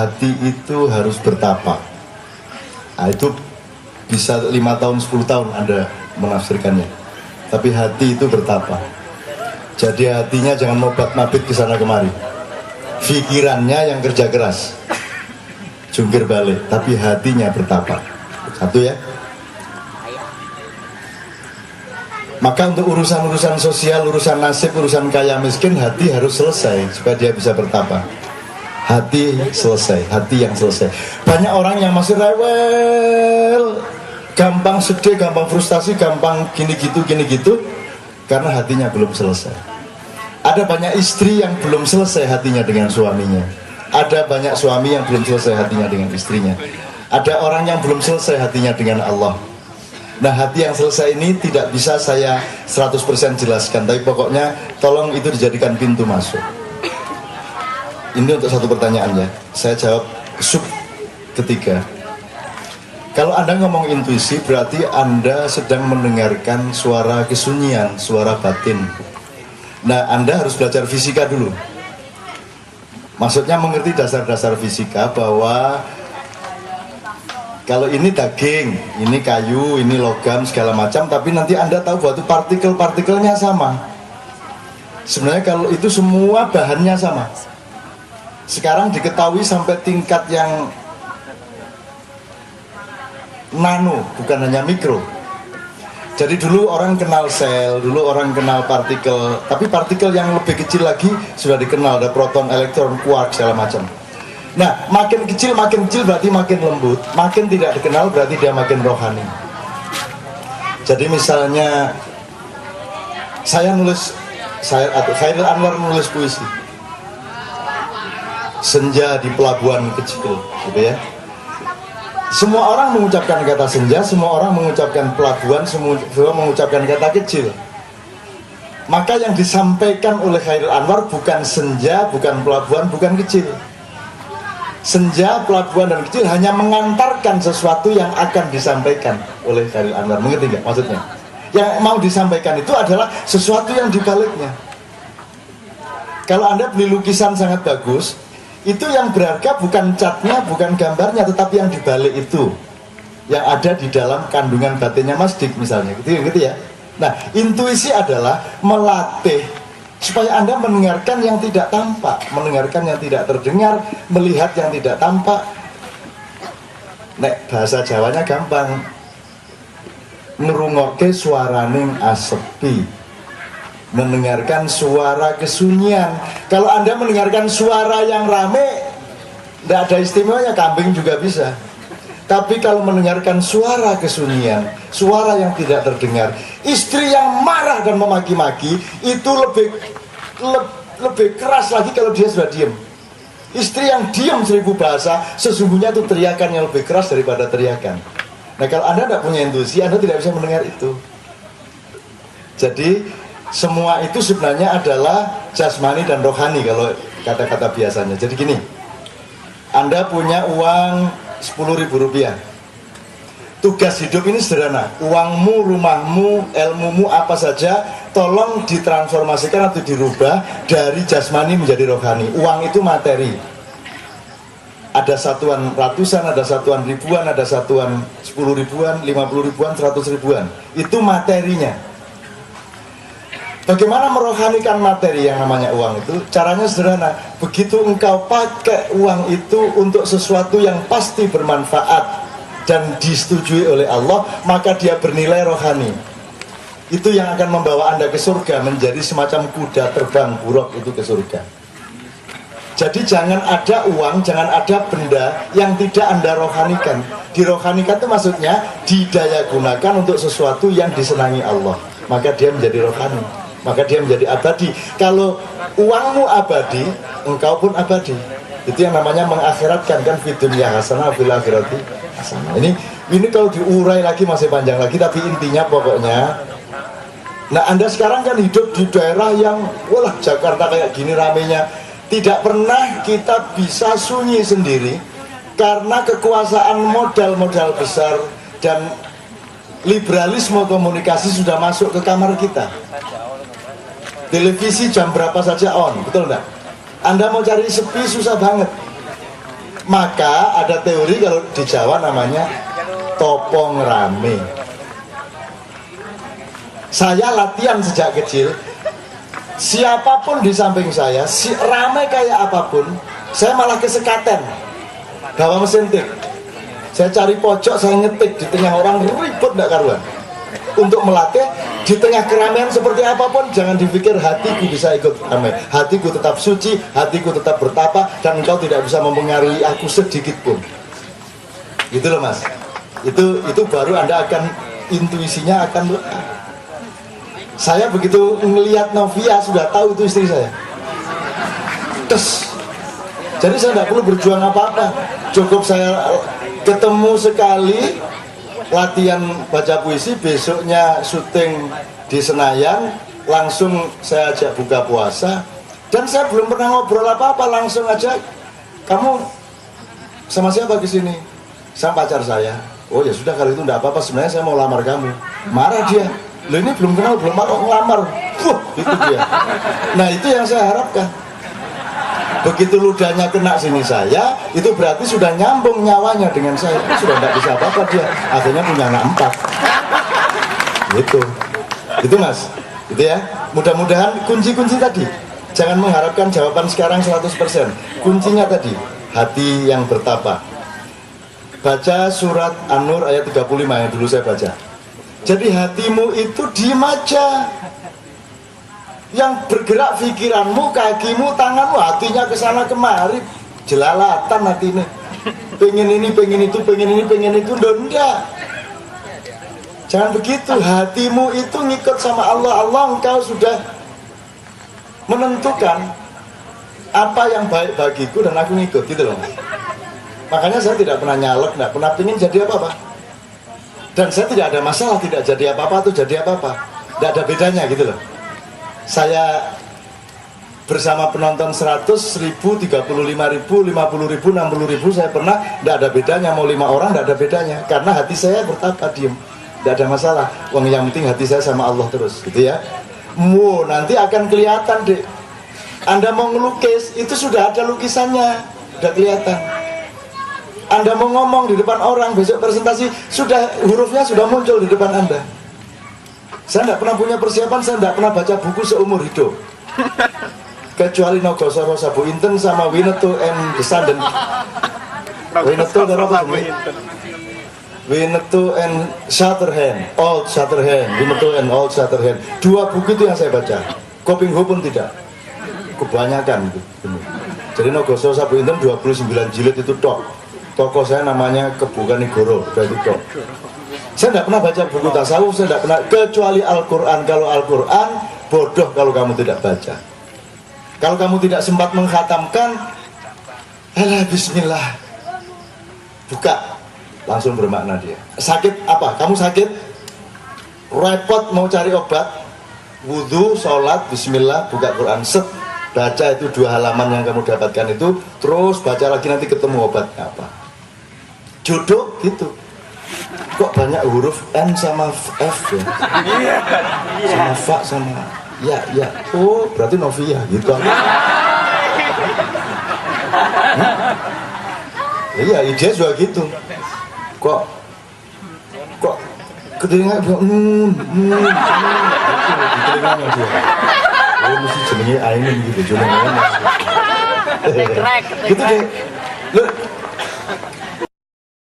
hati itu harus bertapa. Nah, itu bisa 5 tahun, 10 tahun Anda menafsirkannya. Tapi hati itu bertapa. Jadi hatinya jangan mobat-mabit ke sana kemari. Pikirannya yang kerja keras, jungkir balik, tapi hatinya bertapa. Satu ya. Maka untuk urusan-urusan sosial, urusan nasib, urusan kaya miskin, hati harus selesai supaya dia bisa bertapa. Hati selesai, hati yang selesai. Banyak orang yang masih rewel, gampang sedih, gampang frustasi, gampang gini gitu, karena hatinya belum selesai. Ada banyak istri yang belum selesai hatinya dengan suaminya. Ada banyak suami yang belum selesai hatinya dengan istrinya. Ada orang yang belum selesai hatinya dengan Allah. Nah, hati yang selesai ini tidak bisa saya 100% jelaskan, tapi pokoknya tolong itu dijadikan pintu masuk. Ini untuk satu pertanyaan ya. Saya jawab sub ketiga. Kalau Anda ngomong intuisi, berarti Anda sedang mendengarkan suara kesunyian, suara batin. Nah, Anda harus belajar fisika dulu. Maksudnya mengerti dasar-dasar fisika bahwa kalau ini daging, ini kayu, ini logam, segala macam, tapi nanti Anda tahu bahwa itu partikel-partikelnya sama. Sebenarnya kalau itu semua bahannya sama. Sekarang diketahui sampai tingkat yang nano, bukan hanya mikro. Jadi dulu orang kenal sel, dulu orang kenal partikel, tapi partikel yang lebih kecil lagi sudah dikenal, ada proton, elektron, quark, segala macam. Nah, makin kecil berarti makin lembut, makin tidak dikenal berarti dia makin rohani. Jadi misalnya Khairil Anwar nulis puisi, senja di pelabuhan kecil, gitu ya. Semua orang mengucapkan kata senja, semua orang mengucapkan pelabuhan, semua mengucapkan kata kecil. Maka yang disampaikan oleh Khairil Anwar bukan senja, bukan pelabuhan, bukan kecil. Senja, pelabuhan, dan kecil hanya mengantarkan sesuatu yang akan disampaikan oleh Khairil Anwar. Mengerti nggak maksudnya? Yang mau disampaikan itu adalah sesuatu yang dibaliknya. Kalau Anda beli lukisan sangat bagus, itu yang berharga bukan catnya, bukan gambarnya, tetapi yang dibalik itu, yang ada di dalam kandungan batinnya Mas Dik misalnya, gitu ya. Nah, intuisi adalah melatih supaya Anda mendengarkan yang tidak tampak, mendengarkan yang tidak terdengar, melihat yang tidak tampak. Nek bahasa Jawanya gampang, ngrungokke suaraning asepi, mendengarkan suara kesunyian. Kalau Anda mendengarkan suara yang rame, tidak ada istimewanya, kambing juga bisa. Tapi kalau mendengarkan suara kesunyian, suara yang tidak terdengar, istri yang marah dan memaki-maki itu lebih keras lagi kalau dia sudah diam. Istri yang diam 1000 bahasa, sesungguhnya itu teriakan yang lebih keras daripada teriakan. Nah, kalau Anda tidak punya intuisi, Anda tidak bisa mendengar itu. Jadi semua itu sebenarnya adalah jasmani dan rohani kalau kata-kata biasanya. Jadi gini, Anda punya uang 10.000 rupiah. Tugas hidup ini sederhana. Uangmu, rumahmu, ilmumu, apa saja, tolong ditransformasikan atau dirubah dari jasmani menjadi rohani. Uang itu materi. Ada satuan ratusan, ada satuan ribuan, ada satuan 10 ribuan, 50 ribuan, 100 ribuan. Itu materinya. Bagaimana merohanikan materi yang namanya uang itu? Caranya sederhana. Begitu engkau pakai uang itu untuk sesuatu yang pasti bermanfaat dan disetujui oleh Allah, maka dia bernilai rohani. Itu yang akan membawa Anda ke surga, menjadi semacam kuda terbang buruk itu ke surga. Jadi jangan ada uang, jangan ada benda yang tidak Anda rohanikan. Dirohanikan itu maksudnya didaya gunakan untuk sesuatu yang disenangi Allah, maka dia menjadi rohani, maka dia menjadi abadi. Kalau uangmu abadi, engkau pun abadi. Itu yang namanya mengakhiratkan, kan, fid dunya hasanah fil akhirati hasanah. Ini kalau diurai lagi masih panjang lagi, tapi intinya pokoknya, nah Anda sekarang kan hidup di daerah yang, wah, Jakarta kayak gini ramenya. Tidak pernah kita bisa sunyi sendiri karena kekuasaan modal-modal besar dan liberalisme komunikasi sudah masuk ke kamar kita. Televisi jam berapa saja on, betul enggak? Anda mau cari sepi susah banget. Maka ada teori kalau di Jawa namanya topong rame. Saya latihan sejak kecil, siapapun di samping saya, si rame kayak apapun, saya malah kesekaten bawa mesin tik. Saya cari pojok, saya ngetik di tengah orang ribut gak karuan. Untuk melatih di tengah keramaian seperti apapun, jangan dipikir hatiku bisa ikut ramai. Hatiku tetap suci, hatiku tetap bertapa, dan engkau tidak bisa mempengaruhi aku sedikit pun. Gitu loh mas. Itu baru Anda akan, intuisinya akan lekat. Saya begitu melihat Novia sudah tahu itu istri saya. Terus, jadi saya tidak perlu berjuang apa-apa. Cukup saya ketemu sekali, latihan baca puisi, besoknya syuting di Senayan, langsung saya ajak buka puasa, dan saya belum pernah ngobrol apa-apa, langsung aja, kamu sama siapa ke sini? Sama pacar saya. Oh ya sudah, kalau itu enggak apa-apa, sebenarnya saya mau lamar kamu. Marah dia, lo ini belum kenal, belum mau ngelamar. Itu dia. Nah itu yang saya harapkan. Begitu ludahnya kena sini saya, itu berarti sudah nyambung nyawanya dengan saya. Sudah tidak bisa apa-apa dia. Akhirnya punya anak 4. Gitu. Itu mas. Itu ya. Mudah-mudahan kunci-kunci tadi. Jangan mengharapkan jawaban sekarang 100%. Kuncinya tadi, hati yang bertapa. Baca surat An-Nur ayat 35 yang dulu saya baca. Jadi hatimu itu diem aja. Yang bergerak pikiranmu, kakimu, tanganmu, hatinya kesana kemari, jelalatan hati ini. Pengen ini, pengen itu, pengen ini, pengen itu, enggak. Jangan begitu, hatimu itu ngikut sama Allah. Allah engkau sudah menentukan apa yang baik bagiku dan aku ngikut, gitu loh. Makanya saya tidak pernah nyalek, tidak pernah pengen jadi apa-apa. Dan saya tidak ada masalah tidak jadi apa-apa atau jadi apa-apa. Tidak ada bedanya gitu loh. Saya bersama penonton 100, 1000, 35.000, 50.000, 60.000 saya pernah, tidak ada bedanya. Mau 5 orang tidak ada bedanya, karena hati saya bertapa diem, tidak ada masalah. Wong yang penting hati saya sama Allah terus, gitu ya. Nanti akan kelihatan deh. Anda mau ngelukis, itu sudah ada lukisannya, sudah kelihatan. Anda mau ngomong di depan orang, besok presentasi, sudah hurufnya sudah muncul di depan Anda. Saya tidak pernah punya persiapan, saya tidak pernah baca buku seumur hidup. Kecuali Nogosoro Sabu Inten sama Winnetou and the Sun. Winnetou and Shatterhand, Old Shatterhand, Winnetou and Old Shatterhand. 2 buku itu yang saya baca. Kopingho pun tidak. Kebanyakan itu. Jadi Nogosoro Sabu Inten 29 jilid itu tok. Tokoh saya namanya Kebukanigoro, itu tok. Saya tidak pernah baca buku tasawuf, saya tidak pernah, kecuali Al-Quran. Kalau Al-Quran, bodoh kalau kamu tidak baca. Kalau kamu tidak sempat mengkhatamkan, bismillah, buka, langsung bermakna dia. Sakit apa? Kamu sakit? Repot mau cari obat, wudhu, sholat, bismillah, buka Quran, set, baca itu 2 halaman yang kamu dapatkan itu, terus baca lagi nanti ketemu obatnya apa. Jodoh gitu. Kok banyak huruf N sama F ya? Sama Fa sama ya. Oh berarti Novia gitu. Iya ide juga gitu. Kok kedengaran kedengaran dia. Oh mesti jenenge Ainun gitu jenenge. Gitu deh.